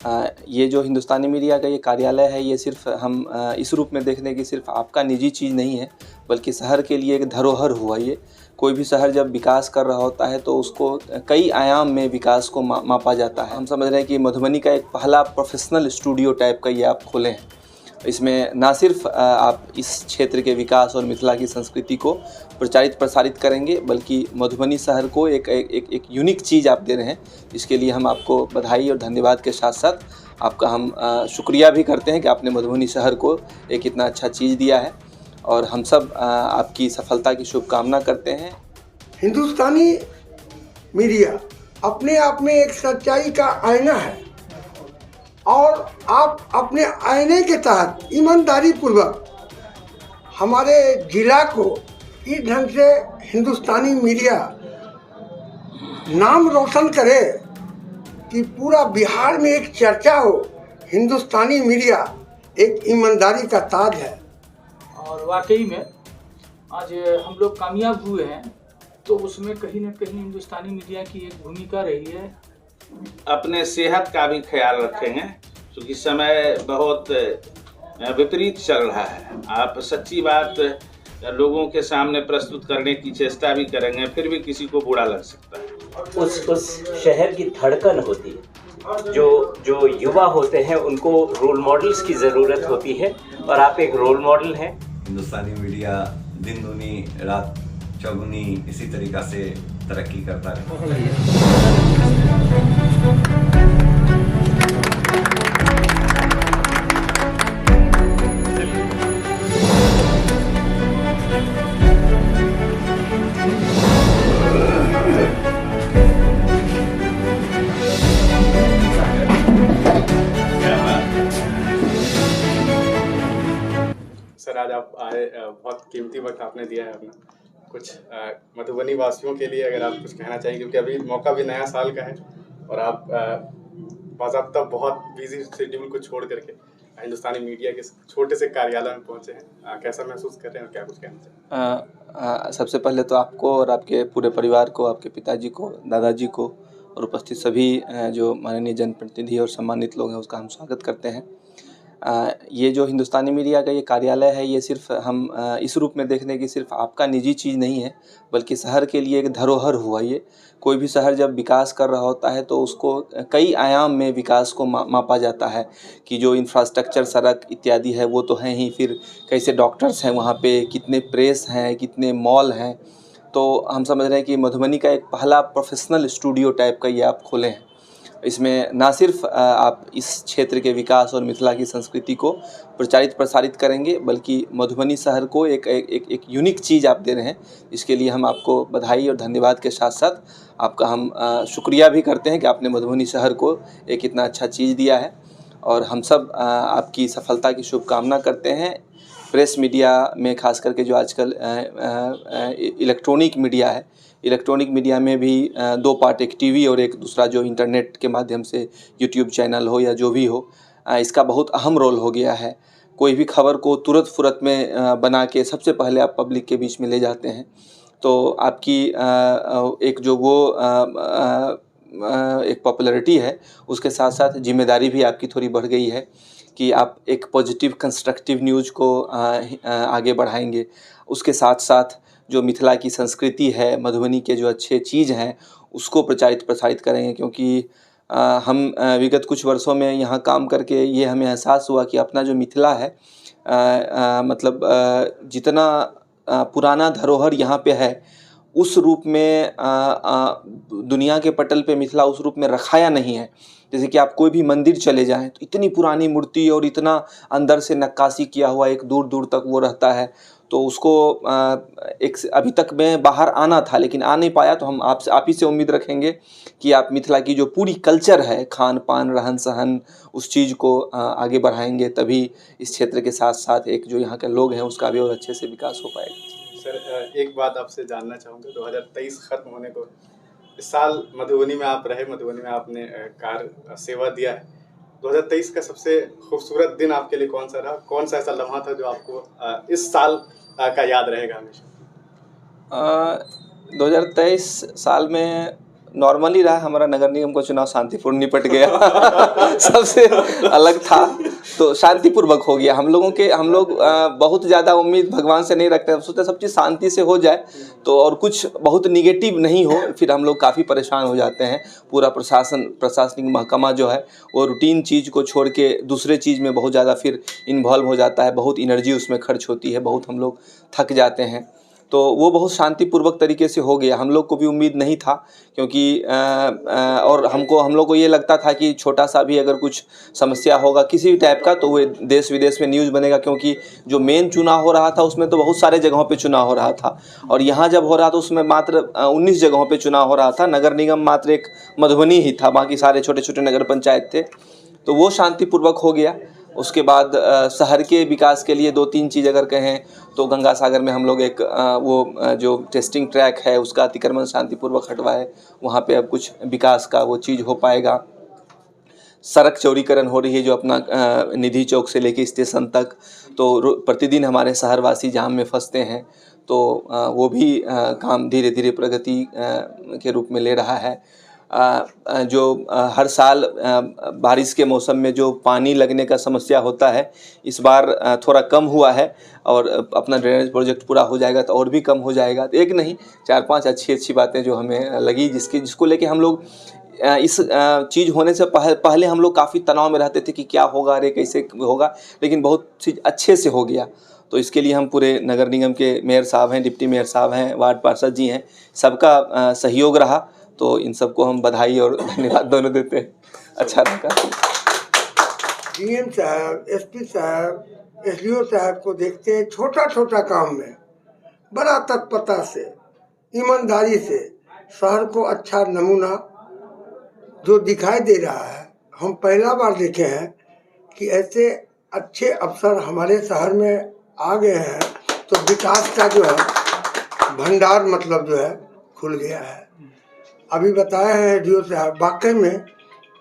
ये जो हिंदुस्तानी मीडिया का ये कार्यालय है, ये सिर्फ हम इस रूप में देख लें कि सिर्फ आपका निजी चीज़ नहीं है, बल्कि शहर के लिए एक धरोहर हुआ ये। कोई भी शहर जब विकास कर रहा होता है तो उसको कई आयाम में विकास को मापा जाता है। हम समझ रहे हैं कि मधुबनी का एक पहला प्रोफेशनल स्टूडियो टाइप का ये आप खोले हैं। इसमें ना सिर्फ आप इस क्षेत्र के विकास और मिथिला की संस्कृति को प्रचारित प्रसारित करेंगे, बल्कि मधुबनी शहर को एक यूनिक चीज़ आप दे रहे हैं। इसके लिए हम आपको बधाई और धन्यवाद के साथ साथ आपका हम शुक्रिया भी करते हैं कि आपने मधुबनी शहर को एक इतना अच्छा चीज़ दिया है, और हम सब आपकी सफलता की शुभकामना करते हैं। हिंदुस्तानी मीडिया अपने आप में एक सच्चाई का आईना है, और आप अपने आईने के तहत ईमानदारी पूर्वक हमारे जिला को इस ढंग से हिंदुस्तानी मीडिया नाम रोशन करे कि पूरा बिहार में एक चर्चा हो। हिंदुस्तानी मीडिया एक ईमानदारी का ताज है, और वाकई में आज हम लोग कामयाब हुए हैं, तो उसमें कहीं ना कहीं हिंदुस्तानी मीडिया की एक भूमिका रही है। अपने सेहत का भी ख्याल रखेंगे, क्योंकि समय बहुत विपरीत चल रहा है। आप सच्ची बात लोगों के सामने प्रस्तुत करने की चेष्टा भी करेंगे, फिर भी किसी को बुरा लग सकता है। उस शहर की धड़कन होती है। जो युवा होते हैं उनको रोल मॉडल्स की ज़रूरत होती है, और आप एक रोल मॉडल हैं। हिंदुस्तानी मीडिया दिन दूनी रात चौगुनी इसी तरीक़ा से तरक्की करता रहे। सर, आज आप आए, बहुत कीमती वक्त आपने दिया है अपना। कुछ मधुबनी वासियों के लिए अगर आप कुछ कहना चाहिए, क्योंकि अभी मौका भी नया साल का है और आप बाज़ाब्ता बहुत बिजी शेड्यूल को छोड़ करके हिंदुस्तानी मीडिया के छोटे से कार्यालय में पहुंचे हैं, कैसा महसूस कर रहे हैं और क्या कुछ कहना चाहिए? सबसे पहले तो आपको और आपके पूरे परिवार को, आपके पिताजी को, दादाजी को और उपस्थित सभी जो माननीय जनप्रतिनिधि और सम्मानित लोग हैं, उसका हम स्वागत करते हैं। ये जो हिंदुस्तानी मीडिया का ये कार्यालय है, ये सिर्फ हम इस रूप में देख लें कि सिर्फ आपका निजी चीज़ नहीं है, बल्कि शहर के लिए एक धरोहर हुआ ये। कोई भी शहर जब विकास कर रहा होता है तो उसको कई आयाम में विकास को मापा जाता है, कि जो इंफ्रास्ट्रक्चर, सड़क इत्यादि है वो तो हैं ही, फिर कैसे डॉक्टर्स हैं वहाँ पे, कितने प्रेस हैं, कितने मॉल हैं। तो हम समझ रहे हैं कि मधुबनी का एक पहला प्रोफेशनल स्टूडियो टाइप का ये आप खोले हैं। इसमें ना सिर्फ आप इस क्षेत्र के विकास और मिथिला की संस्कृति को प्रचारित प्रसारित करेंगे, बल्कि मधुबनी शहर को एक यूनिक चीज़ आप दे रहे हैं। इसके लिए हम आपको बधाई और धन्यवाद के साथ साथ आपका हम शुक्रिया भी करते हैं कि आपने मधुबनी शहर को एक इतना अच्छा चीज़ दिया है, और हम सब आपकी सफलता की शुभकामना करते हैं। प्रेस मीडिया में खास करके जो आजकल इलेक्ट्रॉनिक मीडिया है, इलेक्ट्रॉनिक मीडिया में भी दो पार्ट, एक टीवी और एक दूसरा जो इंटरनेट के माध्यम से यूट्यूब चैनल हो या जो भी हो, इसका बहुत अहम रोल हो गया है। कोई भी खबर को तुरंत फुरत में बना के सबसे पहले आप पब्लिक के बीच में ले जाते हैं। तो आपकी एक जो वो एक पॉपुलैरिटी है, उसके साथ साथ जिम्मेदारी भी आपकी थोड़ी बढ़ गई है कि आप एक पॉजिटिव कंस्ट्रक्टिव न्यूज़ को आगे बढ़ाएंगे। उसके साथ साथ जो मिथिला की संस्कृति है, मधुबनी के जो अच्छे चीज़ हैं, उसको प्रचारित प्रसारित करेंगे। क्योंकि हम विगत कुछ वर्षों में यहाँ काम करके ये हमें एहसास हुआ कि अपना जो मिथिला है, मतलब जितना पुराना धरोहर यहाँ पे है, उस रूप में दुनिया के पटल पे मिथिला उस रूप में रखाया नहीं है। जैसे कि आप कोई भी मंदिर चले जाएं तो इतनी पुरानी मूर्ति और इतना अंदर से नक्काशी किया हुआ एक दूर दूर तक वो रहता है, तो उसको एक अभी तक में बाहर आना था लेकिन आ नहीं पाया। तो हम आप ही से उम्मीद रखेंगे कि आप मिथिला की जो पूरी कल्चर है, खान पान, रहन सहन, उस चीज़ को आगे बढ़ाएंगे, तभी इस क्षेत्र के साथ साथ एक जो यहाँ के लोग हैं उसका भी और अच्छे से विकास हो पाएगा। सर, एक बात आपसे जानना चाहूँगा, 2023 खत्म होने को, इस साल मधुबनी में आप रहे, मधुबनी में आपने कार्य सेवा दिया है। 2023 का सबसे खूबसूरत दिन आपके लिए कौन सा रहा? कौन सा ऐसा लम्हा था जो आपको इस साल का याद रहेगा हमेशा? 2023 साल में नॉर्मली रहा, हमारा नगर निगम का चुनाव शांतिपूर्ण निपट गया सबसे अलग था तो शांतिपूर्वक हो गया। हम लोग बहुत ज़्यादा उम्मीद भगवान से नहीं रखते, सोचते सब चीज़ शांति से हो जाए तो, और कुछ बहुत निगेटिव नहीं हो, फिर हम लोग काफ़ी परेशान हो जाते हैं। पूरा प्रशासनिक महकमा जो है वो रूटीन चीज़ को छोड़ के दूसरे चीज़ में बहुत ज़्यादा फिर इन्वॉल्व हो जाता है, बहुत एनर्जी उसमें खर्च होती है, बहुत हम लोग थक जाते हैं। तो वो बहुत शांतिपूर्वक तरीके से हो गया। हम लोग को भी उम्मीद नहीं था, क्योंकि और हम लोग को ये लगता था कि छोटा सा भी अगर कुछ समस्या होगा किसी भी टाइप का तो वो देश विदेश में न्यूज़ बनेगा, क्योंकि जो मेन चुनाव हो रहा था उसमें तो बहुत सारे जगहों पे चुनाव हो रहा था, और यहाँ जब हो रहा था उसमें मात्र 19 जगहों पे चुनाव हो रहा था। नगर निगम मात्र एक मधुबनी ही था, बाकी सारे छोटे छोटे नगर पंचायत थे। तो वो शांतिपूर्वक हो गया। उसके बाद शहर के विकास के लिए 2-3 चीज़ अगर कहें तो गंगा सागर में हम लोग एक जो टेस्टिंग ट्रैक है उसका अतिक्रमण शांतिपूर्वक हटवाए, वहाँ पे अब कुछ विकास का वो चीज़ हो पाएगा। सड़क चौड़ीकरण हो रही है जो अपना निधि चौक से लेके स्टेशन तक, तो प्रतिदिन हमारे शहरवासी जाम में फंसते हैं, तो वो भी काम धीरे धीरे प्रगति के रूप में ले रहा है। जो हर साल बारिश के मौसम में जो पानी लगने का समस्या होता है, इस बार थोड़ा कम हुआ है, और अपना ड्रेनेज प्रोजेक्ट पूरा हो जाएगा तो और भी कम हो जाएगा। तो एक नहीं 4-5 अच्छी बातें जो हमें लगी, जिसको लेके हम लोग इस चीज़ होने से पहले हम लोग काफ़ी तनाव में रहते थे कि क्या होगा, अरे कैसे होगा, लेकिन बहुत चीज़ अच्छे से हो गया। तो इसके लिए हम पूरे नगर निगम के मेयर साहब हैं, डिप्टी मेयर साहब हैं, वार्ड पार्षद जी हैं, सबका सहयोग रहा, तो इन सबको हम बधाई और धन्यवाद दोनों देते हैं। अच्छा लगा। डीएम साहब, एसपी साहब, एसडीओ साहब को देखते हैं छोटा छोटा काम में बड़ा तत्परता से, ईमानदारी से शहर को अच्छा नमूना जो दिखाई दे रहा है। हम पहला बार देखे हैं कि ऐसे अच्छे अफसर हमारे शहर में आ गए हैं, तो विकास का जो है भंडार मतलब जो है खुल गया है। अभी बताया है एसडीओ साहब, वाकई में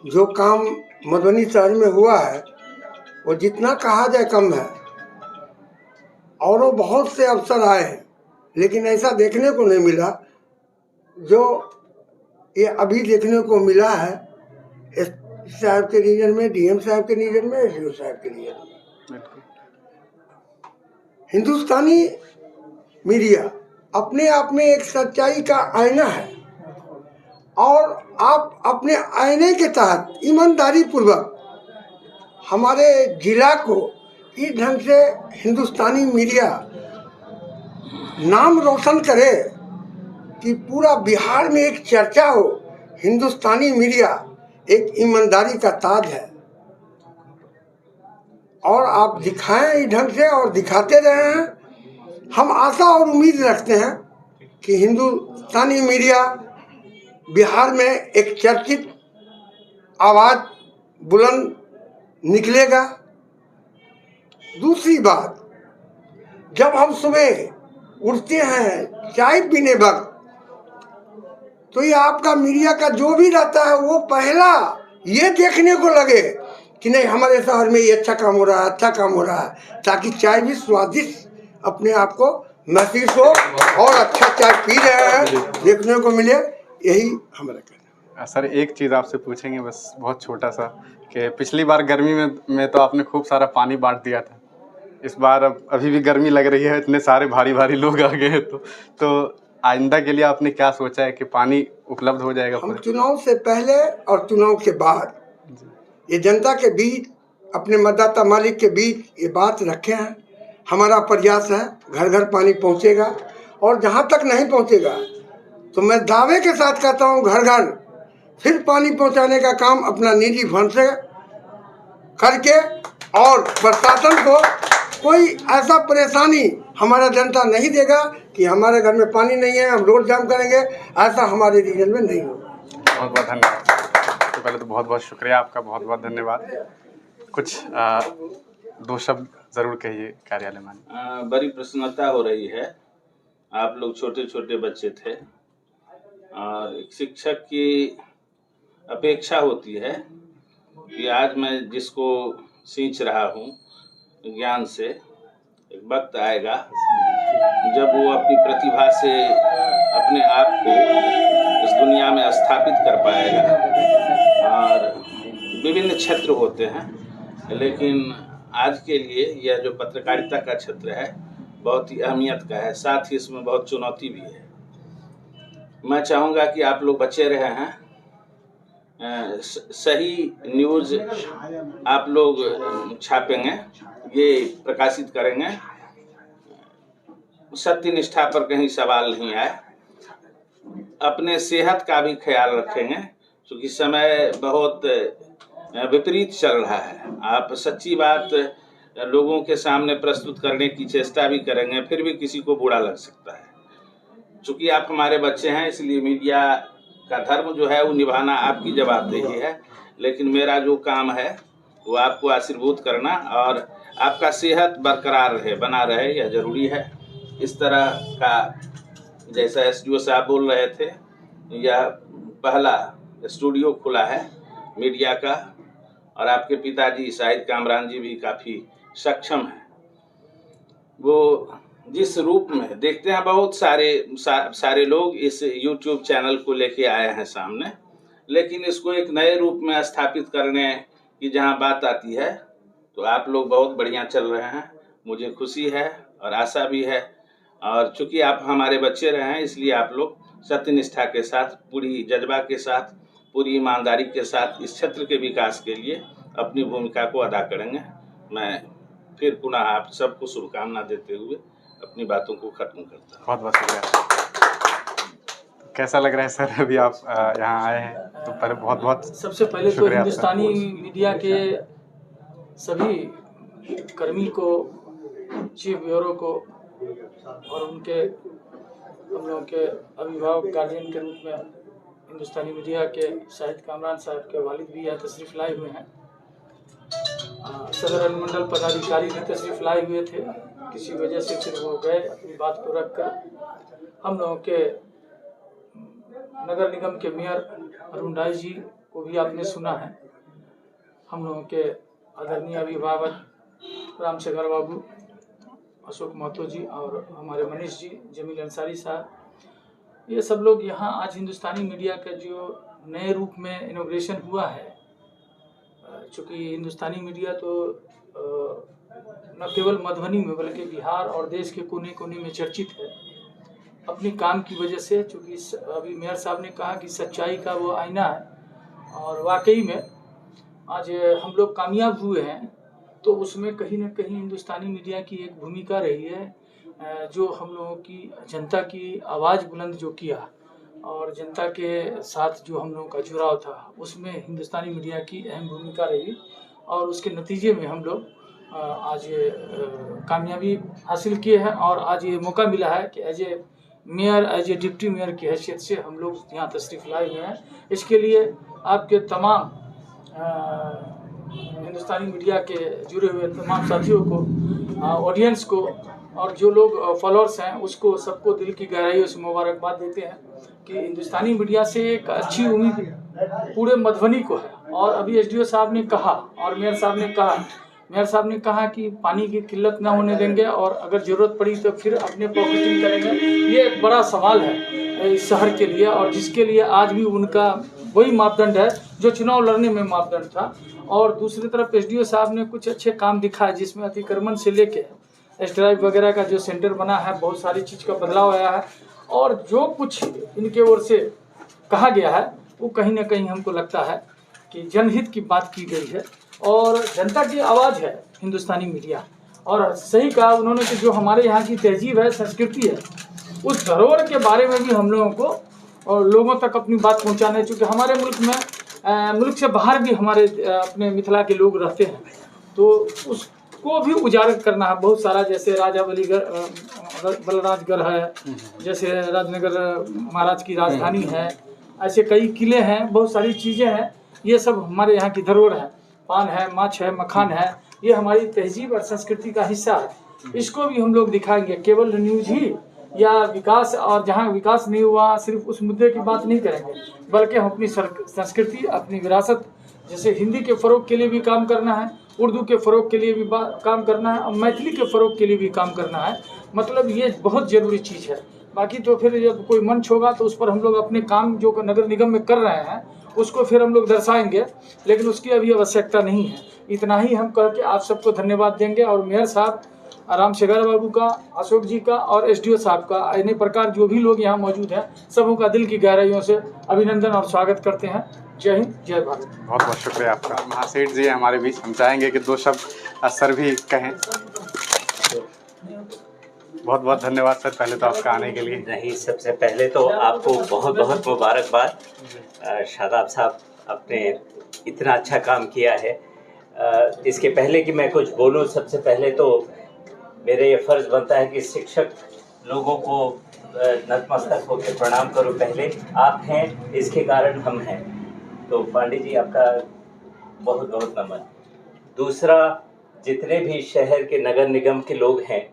जो काम मधुबनी शहर में हुआ है वो जितना कहा जाए कम है। और वो बहुत से अफसर आए हैं, लेकिन ऐसा देखने को नहीं मिला जो ये अभी देखने को मिला है एसपी साहब के रीजन में, डीएम साहब के रीजन में, एसडीओ साहब के रीजन में। हिंदुस्तानी मीडिया अपने आप में एक सच्चाई का आईना है, और आप अपने आईने के तहत ईमानदारी पूर्वक हमारे जिला को इस ढंग से हिंदुस्तानी मीडिया नाम रोशन करे कि पूरा बिहार में एक चर्चा हो। हिंदुस्तानी मीडिया एक ईमानदारी का ताज है, और आप दिखाएं इस ढंग से और दिखाते रहे हैं। हम आशा और उम्मीद रखते हैं कि हिंदुस्तानी मीडिया बिहार में एक चर्चित आवाज़ बुलंद निकलेगा। दूसरी बात, जब हम सुबह उठते हैं चाय पीने वक्त, तो ये आपका मीडिया का जो भी रहता है वो पहला ये देखने को लगे कि नहीं हमारे शहर में ये अच्छा काम हो रहा है, अच्छा काम हो रहा है, ताकि चाय भी स्वादिष्ट अपने आप को महसूस हो और अच्छा चाय पी रहे हैं देखने को मिले। यही हमारा कहना है। सर एक चीज़ आपसे पूछेंगे बस, बहुत छोटा सा, कि पिछली बार गर्मी में तो आपने खूब सारा पानी बांट दिया था। इस बार अब अभी भी गर्मी लग रही है, इतने सारे भारी भारी लोग आ गए हैं, तो आइंदा के लिए आपने क्या सोचा है कि पानी उपलब्ध हो जाएगा? हम चुनाव से पहले और चुनाव के बाद ये जनता के बीच, अपने मतदाता मालिक के बीच ये बात रखे हैं। हमारा प्रयास है घर घर पानी पहुंचेगा, और जहां तक नहीं पहुंचेगा तो मैं दावे के साथ कहता हूं घर घर फिर पानी पहुंचाने का काम अपना निजी फंड से करके, और प्रशासन को कोई ऐसा परेशानी हमारा जनता नहीं देगा कि हमारे घर में पानी नहीं है, हम रोड जाम करेंगे, ऐसा हमारे रीजन में नहीं होगा। बहुत बहुत धन्यवाद। तो पहले तो बहुत बहुत शुक्रिया आपका, बहुत बहुत धन्यवाद। कुछ 2 शब्द ज़रूर कहिए कार्यालय में। बड़ी प्रसन्नता हो रही है। आप लोग छोटे छोटे बच्चे थे, और एक शिक्षक की अपेक्षा होती है कि आज मैं जिसको सींच रहा हूँ ज्ञान से, एक वक्त आएगा जब वो अपनी प्रतिभा से अपने आप को इस दुनिया में स्थापित कर पाएगा। और विभिन्न क्षेत्र होते हैं, लेकिन आज के लिए यह जो पत्रकारिता का क्षेत्र है बहुत ही अहमियत का है, साथ ही इसमें बहुत चुनौती भी है। मैं चाहूँगा कि आप लोग बचे रहे हैं, सही न्यूज़ आप लोग छापेंगे, ये प्रकाशित करेंगे, सत्य निष्ठा पर कहीं सवाल नहीं आए। अपने सेहत का भी ख्याल रखेंगे क्योंकि समय बहुत विपरीत चल रहा है। आप सच्ची बात लोगों के सामने प्रस्तुत करने की चेष्टा भी करेंगे, फिर भी किसी को बुरा लग सकता है। चूँकि आप हमारे बच्चे हैं, इसलिए मीडिया का धर्म जो है वो निभाना आपकी जवाबदेही है, लेकिन मेरा जो काम है वो आपको आशीर्वाद करना और आपका सेहत बरकरार रहे, बना रहे, यह जरूरी है। इस तरह का जैसा एसडीओ साहब बोल रहे थे, यह पहला स्टूडियो खुला है मीडिया का, और आपके पिताजी शाहिद कामरान जी भी काफ़ी सक्षम हैं। वो जिस रूप में देखते हैं, बहुत सारे लोग इस YouTube चैनल को लेके आए हैं सामने, लेकिन इसको एक नए रूप में स्थापित करने की जहां बात आती है तो आप लोग बहुत बढ़िया चल रहे हैं। मुझे खुशी है और आशा भी है, और चूँकि आप हमारे बच्चे रहे हैं इसलिए आप लोग सत्यनिष्ठा के साथ, पूरी जज्बा के साथ, पूरी ईमानदारी के साथ इस क्षेत्र के विकास के लिए अपनी भूमिका को अदा करेंगे। मैं फिर पुनः आप सबको शुभकामना देते हुए अपनी बातों को खत्म करता हूँ। बहुत बहुत शुक्रिया। कैसा लग रहा है सर, अभी आप यहाँ आए हैं तो पर बहुत बहुत सबसे पहले तो हिंदुस्तानी मीडिया के सभी कर्मी को, चीफ ब्यूरो को और उनके हम लोगों के अभिभावक गार्जियन के रूप में हिंदुस्तानी मीडिया के शाहिद कामरान साहब के वालिद भी यहाँ तशरीफ़ लाए हुए हैं। सदर अनुमंडल पदाधिकारी भी तशरीफ़ लाए हुए थे, किसी वजह से फिर वो गए, अपनी बात को रखकर। हम लोगों के नगर निगम के मेयर अरुण राय जी को भी आपने सुना है, हम लोगों के आदरणीय अभिभावक रामशेखर बाबू, अशोक महतो जी और हमारे मनीष जी, जमील अंसारी साहब, ये सब लोग यहाँ आज हिंदुस्तानी मीडिया का जो नए रूप में इनॉग्रेशन हुआ है। चूँकि हिंदुस्तानी मीडिया तो न केवल मधुबनी में बल्कि बिहार और देश के कोने कोने में चर्चित है अपनी काम की वजह से। चूँकि अभी मेयर साहब ने कहा कि सच्चाई का वो आईना है, और वाकई में आज हम लोग कामयाब हुए हैं तो उसमें कहीं न कहीं हिंदुस्तानी मीडिया की एक भूमिका रही है, जो हम लोगों की जनता की आवाज़ बुलंद जो किया और जनता के साथ जो हम लोगों का जुड़ाव था, उसमें हिंदुस्तानी मीडिया की अहम भूमिका रही, और उसके नतीजे में हम लोग आज ये कामयाबी हासिल किए हैं। और आज ये मौका मिला है कि as a mayor, as a deputy mayor की हैसियत से हम लोग यहाँ तशरीफ़ लाए हुए हैं। इसके लिए आपके तमाम हिंदुस्तानी मीडिया के जुड़े हुए तमाम साथियों को, ऑडियंस को और जो लोग फॉलोअर्स हैं उसको, सबको दिल की गहराइयों से मुबारकबाद देते हैं कि हिंदुस्तानी मीडिया से एक अच्छी उम्मीद पूरे मधुबनी को है। और अभी एसडीओ साहब ने कहा और मेयर साहब ने कहा कि पानी की किल्लत ना होने देंगे, और अगर ज़रूरत पड़ी तो फिर अपने पॉकेटिंग करेंगे। ये एक बड़ा सवाल है इस शहर के लिए, और जिसके लिए आज भी उनका वही मापदंड है जो चुनाव लड़ने में मापदंड था। और दूसरी तरफ एसडीओ साहब ने कुछ अच्छे काम दिखाए, जिसमें अतिक्रमण से लेके एस ड्राइव वगैरह का जो सेंटर बना है, बहुत सारी चीज़ का बदलाव आया है, और जो कुछ इनके ओर से कहा गया है वो कहीं ना कहीं हमको लगता है कि जनहित की बात की गई है और जनता की आवाज़ है हिंदुस्तानी मीडिया। और सही कहा उन्होंने कि जो हमारे यहाँ की तहजीब है, संस्कृति है, उस धरोहर के बारे में भी हम लोगों को और लोगों तक अपनी बात पहुँचाना, चूँकि हमारे मुल्क में मुल्क से बाहर भी हमारे अपने मिथिला के लोग रहते हैं, तो उसको भी उजागर करना है। बहुत सारा, जैसे राजा बलराजगढ़ है, जैसे राजनगर महाराज की राजधानी है, ऐसे कई किले हैं, बहुत सारी चीज़ें हैं, ये सब हमारे यहाँ की धरोहर है। पान है, माछ है, मखान है, ये हमारी तहजीब और संस्कृति का हिस्सा है। इसको भी हम लोग दिखाएंगे। केवल न्यूज ही या विकास, और जहाँ विकास नहीं हुआ सिर्फ उस मुद्दे की बात नहीं करेंगे, बल्कि हम अपनी संस्कृति, अपनी विरासत, जैसे हिंदी के फ़रोग के लिए भी काम करना है, उर्दू के फ़रोग के लिए भी काम करना है, और मैथिली के फ़रोग के लिए भी काम करना है। मतलब ये बहुत ज़रूरी चीज़ है। बाकी तो फिर जब कोई मंच होगा तो उस पर हम लोग अपने काम जो नगर निगम में कर रहे हैं उसको फिर हम लोग दर्शाएंगे, लेकिन उसकी अभी आवश्यकता नहीं है। इतना ही हम कह के आप सबको धन्यवाद देंगे और मेयर साहब, राम शेखर बाबू का, अशोक जी का और एसडीओ साहब का, अन्य प्रकार जो भी लोग यहाँ मौजूद हैं, सबों का दिल की गहराइयों से अभिनंदन और स्वागत करते हैं। जय हिंद, जय भारत। बहुत बहुत शुक्रिया आपका। महासेठ जी हमारे बीच, हम चाहेंगे कि 2 शब्द सर भी कहें। बहुत बहुत धन्यवाद सर, पहले तो आपका आने के लिए। नहीं, सबसे पहले तो आपको बहुत बहुत मुबारकबाद। शादाब साहब, आपने इतना अच्छा काम किया है। इसके पहले कि मैं कुछ बोलूं, सबसे पहले तो मेरे ये फ़र्ज़ बनता है कि शिक्षक लोगों को नतमस्तक होकर प्रणाम करूं। पहले आप हैं, इसके कारण हम हैं, तो पांडे जी आपका बहुत बहुत नमन। दूसरा, जितने भी शहर के नगर निगम के लोग हैं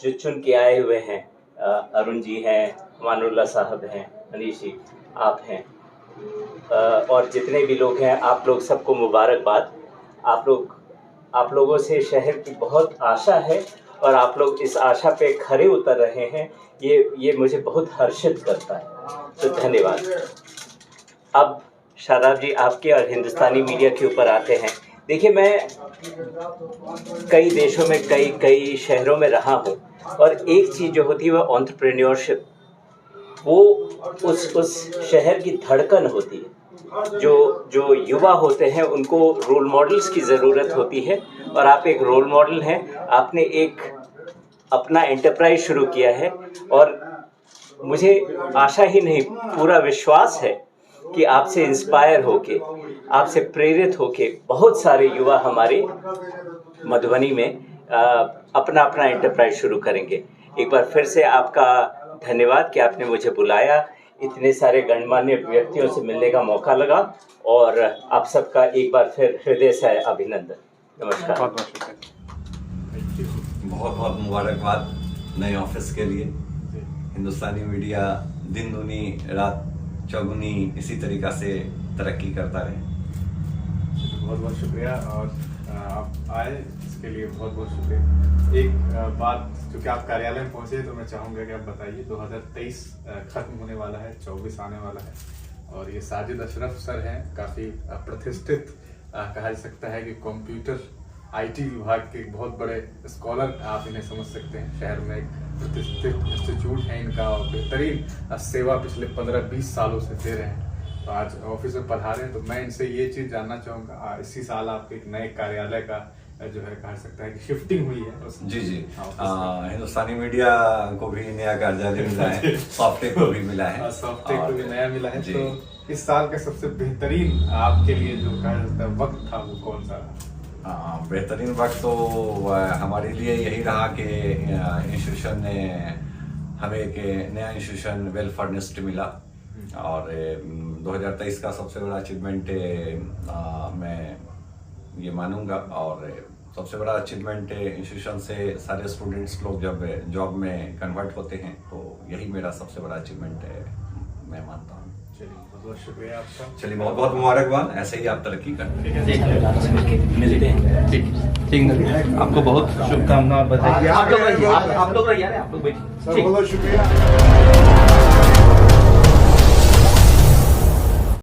जो चुन के आए हुए हैं, अरुण जी हैं, मानुल्लाह साहब हैं, अनीश जी आप हैं, और जितने भी लोग हैं, आप लोग सबको मुबारकबाद। आप लोगों से शहर की बहुत आशा है और आप लोग इस आशा पे खरे उतर रहे हैं, ये मुझे बहुत हर्षित करता है, तो धन्यवाद। अब शादाब जी आपके और हिंदुस्तानी मीडिया के ऊपर आते हैं। देखिए, मैं कई देशों में कई शहरों में रहा हूँ, और एक चीज़ जो होती है वो एंटरप्रेन्योरशिप, वो उस शहर की धड़कन होती है। जो युवा होते हैं उनको रोल मॉडल्स की ज़रूरत होती है, और आप एक रोल मॉडल हैं। आपने एक अपना एंटरप्राइज शुरू किया है, और मुझे आशा ही नहीं, पूरा विश्वास है कि आपसे इंस्पायर होके, आपसे प्रेरित होके बहुत सारे युवा हमारे मधुबनी में अपना एंटरप्राइज शुरू करेंगे। एक बार फिर से आपका धन्यवाद कि आपने मुझे बुलाया, इतने सारे गणमान्य व्यक्तियों से मिलने का मौका लगा, और आप सबका एक बार फिर हृदय से अभिनंदन। नमस्कार। बहुत बहुत शुक्रिया। बहुत बहुत मुबारकबाद नए ऑफिस के लिए। हिंदुस्तानी मीडिया दिन दूनी रात चौगुनी इसी तरीक़ा से तरक्की करता रहे। बहुत बहुत शुक्रिया, और आप आए इसके लिए बहुत बहुत शुक्रिया। एक बात, चूँकि आप कार्यालय में पहुँचे तो मैं चाहूँगा कि आप बताइए, 2023 ख़त्म होने वाला है, 24 आने वाला है, और ये साजिद अशरफ सर हैं, काफ़ी प्रतिष्ठित कहा जा सकता है कि कंप्यूटर IT विभाग के एक बहुत बड़े स्कॉलर आप इन्हें समझ सकते हैं। शहर में एक प्रतिष्ठित इंस्टीट्यूट है इनका, और बेहतरीन सेवा पिछले 15-20 सालों से दे रहे हैं। तो आज ऑफिस में पधारे हैं, तो मैं इनसे ये चीज़ जानना चाहूँगा, इसी साल आपके एक नए कार्यालय का जो है कहा सकता है कि शिफ्टिंग हुई है। जी हिंदुस्तानी मीडिया को भी नया कार्यालय मिला है, सॉफ्टटेक को भी मिला है, सॉफ्टटेक को भी नया मिला है। तो इस साल का सबसे बेहतरीन आपके लिए जो कहा जाता है वक्त था, वो कौन सा रहा? बेहतरीन वक्त तो हमारे लिए यही रहा कि इंस्टीट्यूशन ने हमें एक नया इंस्टीट्यूशन वेल फर्निश्ड मिला, और 2023 का सबसे बड़ा अचीवमेंट मैं ये मानूंगा। और सबसे बड़ा अचीवमेंट इंस्टीट्यूशन से सारे स्टूडेंट्स लोग जब जॉब में कन्वर्ट होते हैं, तो यही मेरा सबसे बड़ा अचीवमेंट मैं मानता हूँ। चलिए, बहुत बहुत शुक्रिया आपका। चलिए, बहुत बहुत मुबारकबाद, ऐसे ही आप तरक्की करें। ठीक, आपको बहुत शुभकामनाएं और बधाई। आप लोग रहिए, आप लोग बैठिए। बहुत शुक्रिया।